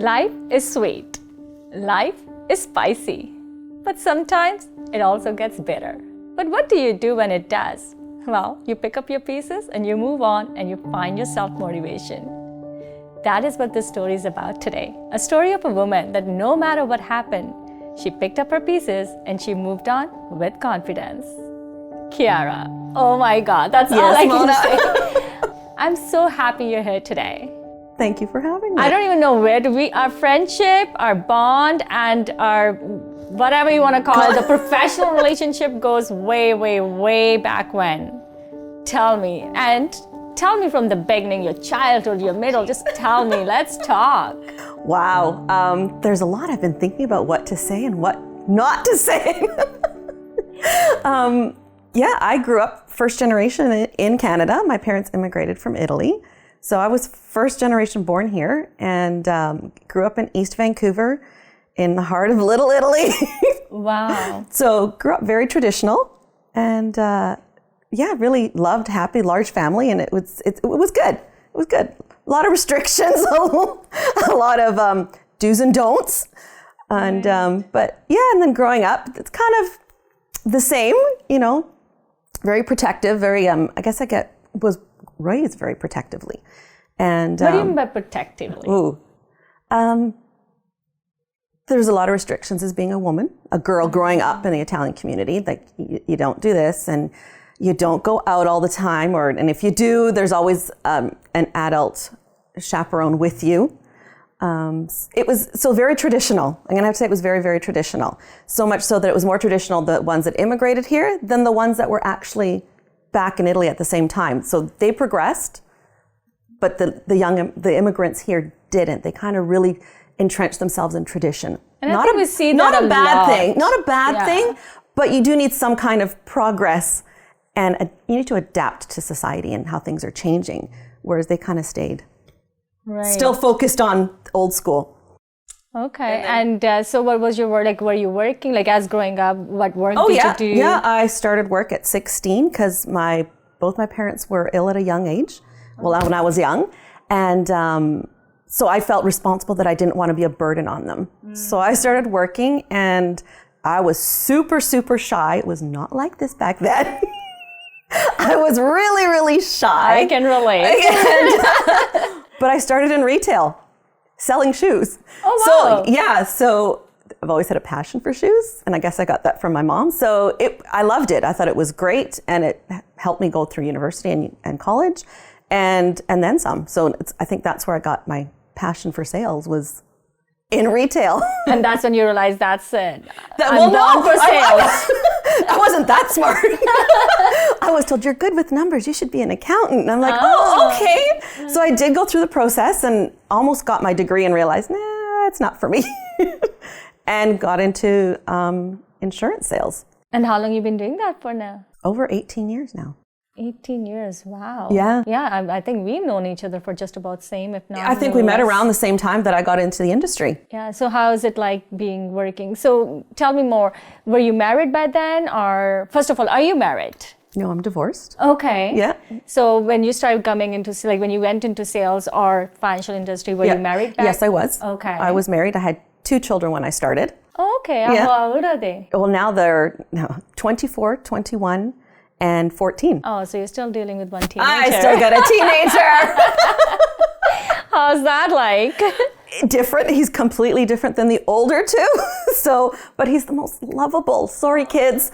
Life is sweet. Life is spicy. But sometimes it also gets bitter. But what do you do when it does? Well, you pick up your pieces and you move on and you find your self-motivation. That is what this story is about today. A story of a woman that no matter what happened, she picked up her pieces and she moved on with confidence. Chiara. Oh my God, that's all I can say. I'm so happy you're here today. Thank you for having me. I don't even know where our friendship, our bond, and our whatever you want to call it, the professional relationship goes way, way, way back when. Tell me. And tell me from the beginning, your childhood, your middle, just tell me, let's talk. Wow, there's a lot I've been thinking about what to say and what not to say. Yeah, I grew up first generation in Canada. My parents immigrated from Italy. So I was first generation born here and grew up in East Vancouver in the heart of Little Italy. Wow. So grew up very traditional and really loved, happy, large family, and it was good. It was good. A lot of restrictions, a lot of do's and don'ts. And but yeah, and then growing up, it's kind of the same, very protective, very I guess was raised very protectively. And what do you mean by protectively? There's a lot of restrictions as being a woman, a girl growing up in the Italian community. Like you don't do this, and you don't go out all the time, and if you do, there's always an adult chaperone with you. It was so very traditional. I'm gonna have to say it was very, very traditional. So much so that it was more traditional, the ones that immigrated here, than the ones that were actually back in Italy at the same time. So they progressed, but the immigrants here didn't. They kind of really entrenched themselves in tradition. And I think we see that not a bad lot. thing, not a bad thing, but you do need some kind of progress, and you need to adapt to society and how things are changing. Whereas they kind of stayed, still focused on old school. Okay, and so what was your work, like were you working, like as growing up, what work did you do? Yeah, I started work at 16 because both my parents were ill at a young age, when I was young, and so I felt responsible that I didn't want to be a burden on them. So I started working and I was super, super shy. It was not like this back then. I was really, really shy. I can relate. But I started in retail, selling shoes. Oh, wow. So I've always had a passion for shoes, and I guess I got that from my mom. So I loved it. I thought it was great, and it helped me go through university and college, and then some. So I think that's where I got my passion for sales, was in retail. And that's when you realized that's it. I'm born for sales. I wasn't that smart. I was told, you're good with numbers, you should be an accountant. And I'm like, okay. So I did go through the process and almost got my degree and realized, nah, it's not for me. And got into insurance sales. And how long have you been doing that for now? Over 18 years now. 18 years, wow. Yeah. Yeah, I think we've known each other for just about same, if not I think we met around the same time that I got into the industry. Yeah, so how is it like working? So tell me more, were you married by then, or first of all, are you married? No, I'm divorced. Okay. Yeah. So when you started coming into, like when you went into sales or financial industry, were you married back? Yes, I was. Okay. I was married. I had 2 children when I started. Okay, Yeah. How old are they? Well, now they're 24, 21, and 14. Oh, so you're still dealing with one teenager. I still got a teenager. How's that like? Different. He's completely different than the older 2. But he's the most lovable. Sorry, kids.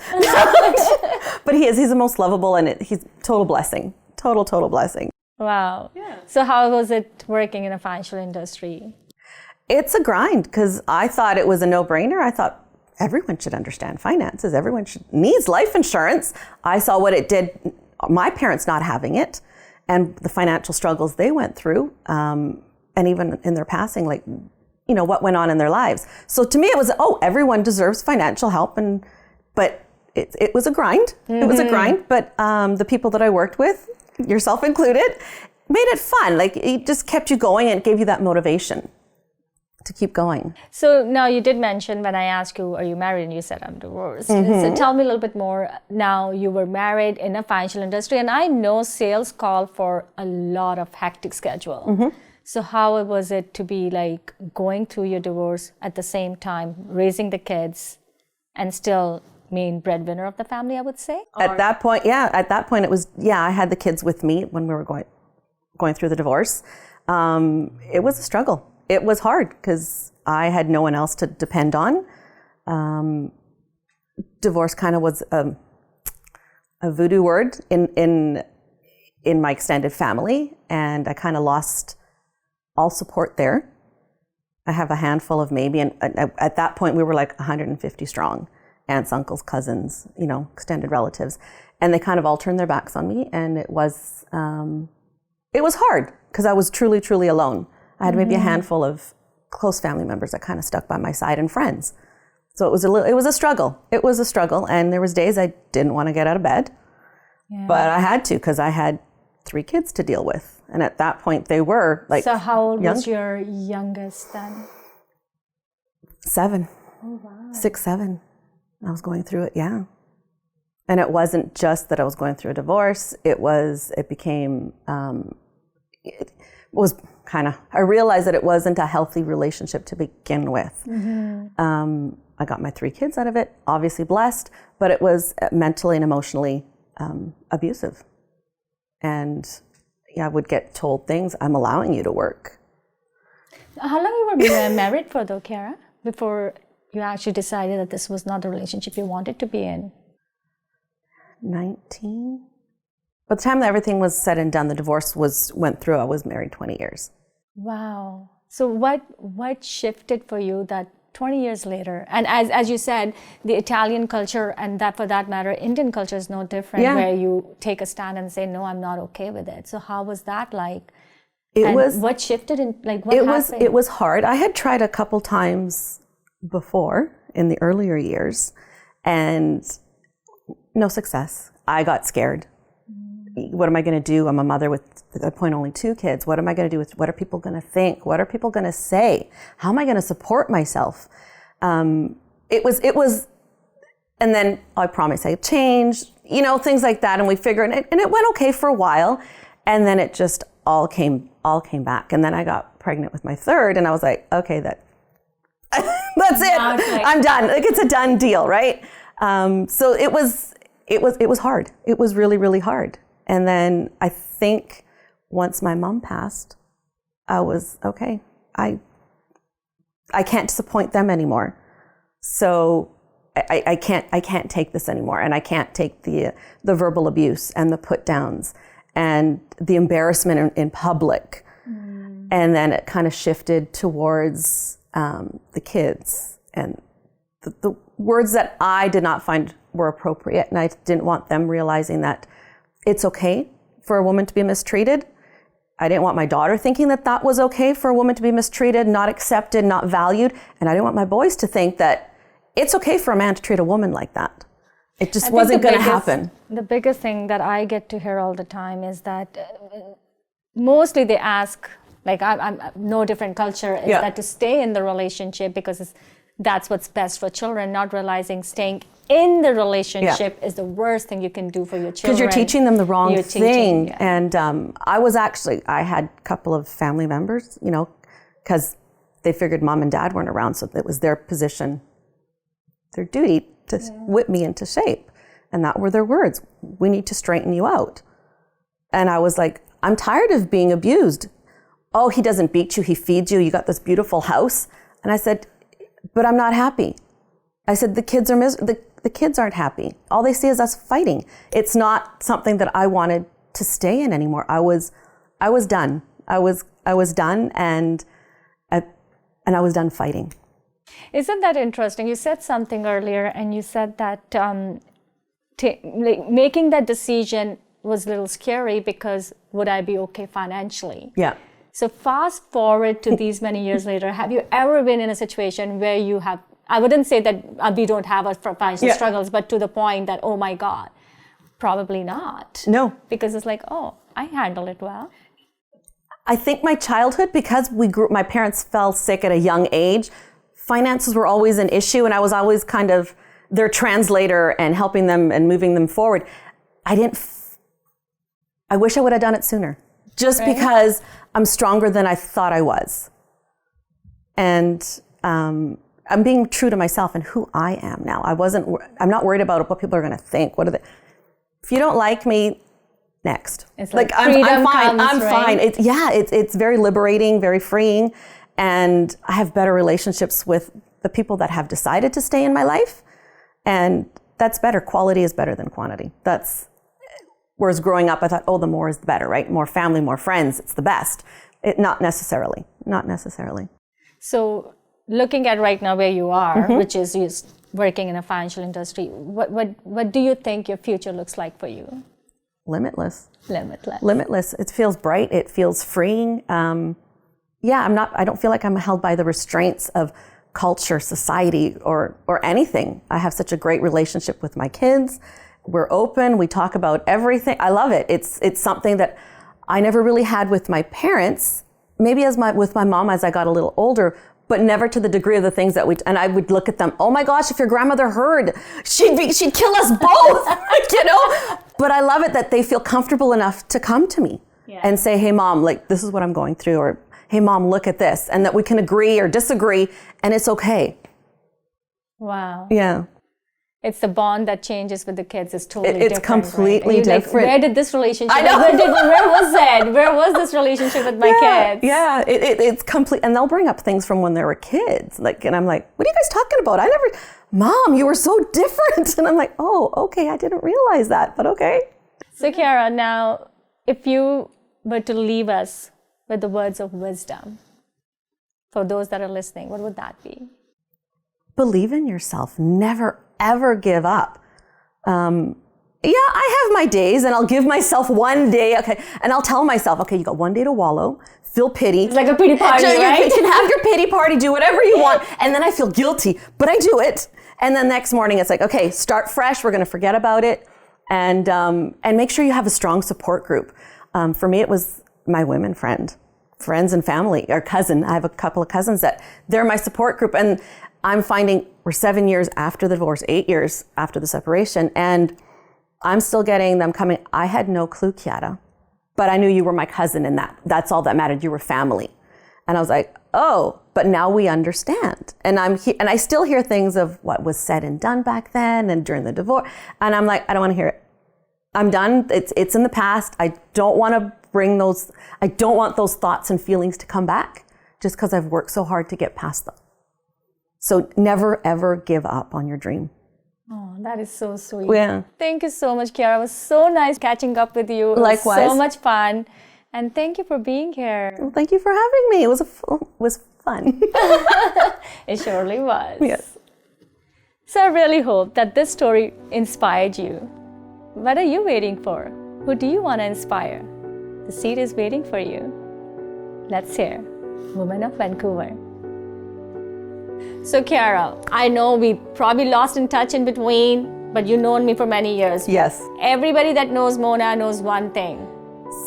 But he's the most lovable, and he's total blessing. Total blessing. Wow. Yeah. So how was it working in a financial industry? It's a grind, because I thought it was a no-brainer. I thought everyone should understand finances. Everyone needs life insurance. I saw what it did, my parents not having it, and the financial struggles they went through, and even in their passing, what went on in their lives. So to me, it was, everyone deserves financial help, but it was a grind. Mm-hmm. It was a grind, but the people that I worked with, yourself included, made it fun. Like, it just kept you going and gave you that motivation to keep going. So now you did mention, when I asked you, are you married? And you said, I'm divorced. Mm-hmm. So tell me a little bit more. Now you were married in a financial industry, and I know sales call for a lot of hectic schedule. Mm-hmm. So how was it to be like going through your divorce at the same time, raising the kids, and still main breadwinner of the family, I would say? At that point, it was, I had the kids with me when we were going through the divorce. It was a struggle. It was hard because I had no one else to depend on. Divorce kind of was a voodoo word in my extended family, and I kind of lost all support there. I have a handful of maybe, and at that point we were like 150 strong, aunts, uncles, cousins, extended relatives, and they kind of all turned their backs on me, and it was hard because I was truly, truly alone. I had maybe a handful of close family members that kind of stuck by my side, and friends. So it was a struggle. It was a struggle, and there was days I didn't want to get out of bed, but I had to because I had 3 kids to deal with, and at that point they were like. So how old was your youngest then? 7. Oh wow. 6, 7. I was going through it, yeah. And it wasn't just that I was going through a divorce. It was I realized that it wasn't a healthy relationship to begin with. I got my 3 kids out of it, obviously blessed, but it was mentally and emotionally abusive. And I would get told things, I'm allowing you to work. How long you were married for though, Chiara, before you actually decided that this was not the relationship you wanted to be in? 19. By the time that everything was said and done, the divorce went through, I was married 20 years. Wow. So what shifted for you that 20 years later? And as you said, the Italian culture, and that for that matter, Indian culture is no different, where you take a stand and say, no, I'm not okay with it. So how was that like? What shifted in, like, what happened? It was hard. I had tried a couple times before in the earlier years, and no success. I got scared. What am I going to do? I'm a mother with, at that point, only 2 kids. What am I going to do with, what are people going to think? What are people going to say? How am I going to support myself? It was, and then I promised I'd change, things like that. And we figured, and it went okay for a while. And then it just all came back. And then I got pregnant with my 3rd, and I was like, okay, that's it. I'm done. Like, it's a done deal, right? So it was hard. It was really, really hard. And then I think once my mom passed, I was, okay, I can't disappoint them anymore. So I can't take this anymore. And I can't take the verbal abuse and the put downs and the embarrassment in public. And then it kind of shifted towards the kids and the words that I did not find were appropriate. And I didn't want them realizing that it's okay for a woman to be mistreated. I didn't want my daughter thinking that that was okay for a woman to be mistreated, not accepted, not valued. And I didn't want my boys to think that it's okay for a man to treat a woman like that. It just wasn't going to happen. The biggest thing that I get to hear all the time is that mostly they ask, like, I'm no different culture, is that to stay in the relationship because that's what's best for children, not realizing staying in the relationship is the worst thing you can do for your children. Because you're teaching them the wrong thing. And I had a couple of family members, because they figured mom and dad weren't around, so it was their position, their duty to whip me into shape. And that were their words. We need to straighten you out. And I was like, I'm tired of being abused. Oh, he doesn't beat you, he feeds you, you got this beautiful house. And I said, but I'm not happy. I said, the kids are the kids aren't happy. All they see is us fighting. It's not something that I wanted to stay in anymore. I was done. I was done, and I was done fighting. Isn't that interesting? You said something earlier, and you said that making that decision was a little scary because would I be okay financially? Yeah. So fast forward to these many years later, have you ever been in a situation where you have, I wouldn't say that we don't have our financial struggles, but to the point that, oh my God, probably not. No. Because it's like, oh, I handle it well. I think my childhood, because my parents fell sick at a young age, finances were always an issue, and I was always kind of their translator and helping them and moving them forward. I wish I would have done it sooner. just because I'm stronger than I thought I was. And I'm being true to myself and who I am now. I'm not worried about what people are going to think. If you don't like me, next. It's like I'm fine. Comes, I'm fine. It's very liberating, very freeing. And I have better relationships with the people that have decided to stay in my life. And that's better. Quality is better than quantity. Whereas growing up, I thought, the more is the better, right? More family, more friends, it's the best. Not necessarily. So looking at right now where you are, which is just working in a financial industry, what do you think your future looks like for you? Limitless. Limitless. It feels bright. It feels freeing. I don't feel like I'm held by the restraints of culture, society, or anything. I have such a great relationship with my kids. We're open. We talk about everything. I love it. It's something that I never really had with my parents. Maybe with my mom as I got a little older, but never to the degree of the things that and I would look at them, oh my gosh, if your grandmother heard, she'd kill us both, But I love it that they feel comfortable enough to come to me and say, hey mom, this is what I'm going through, or hey mom, look at this, and that we can agree or disagree, and it's okay. Wow. Yeah. It's the bond that changes with the kids is totally different. It's completely right? different. Where did this relationship? I know. Where was it? Where was this relationship with my kids? Yeah, it's complete. And they'll bring up things from when they were kids. And I'm like, what are you guys talking about? Mom, you were so different. And I'm like, oh, okay, I didn't realize that, but okay. So Chiara, now, if you were to leave us with the words of wisdom for those that are listening, what would that be? Believe in yourself. Never, ever give up. I have my days, and I'll give myself one day, okay, and I'll tell myself, okay, you got one day to wallow, feel pity. It's like a pity party, right? You can have your pity party, do whatever you want, and then I feel guilty, but I do it. And then next morning, it's like, okay, start fresh, we're gonna forget about it, and make sure you have a strong support group. For me, it was my women friends and family, or cousin. I have a couple of cousins that they're my support group, and I'm finding we're 7 years after the divorce, 8 years after the separation, and I'm still getting them coming. I had no clue, Chiara, but I knew you were my cousin, and that's all that mattered. You were family. And I was like, oh, but now we understand. And and I still hear things of what was said and done back then and during the divorce. And I'm like, I don't want to hear it. I'm done. It's in the past. I don't want to I don't want those thoughts and feelings to come back just because I've worked so hard to get past them. So never, ever give up on your dream. Oh, that is so sweet. Yeah. Thank you so much, Chiara. It was so nice catching up with you. Likewise. It was so much fun. And thank you for being here. Well, thank you for having me. It was fun. It surely was. Yes. So I really hope that this story inspired you. What are you waiting for? Who do you want to inspire? The seat is waiting for you. Let's hear Women of Vancouver. So Chiara, I know we probably lost in touch in between, but you've known me for many years. Yes. Everybody that knows Mona knows one thing.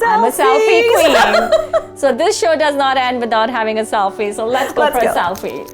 Selfies. I'm a selfie queen. So this show does not end without having a selfie. So let's go for a selfie.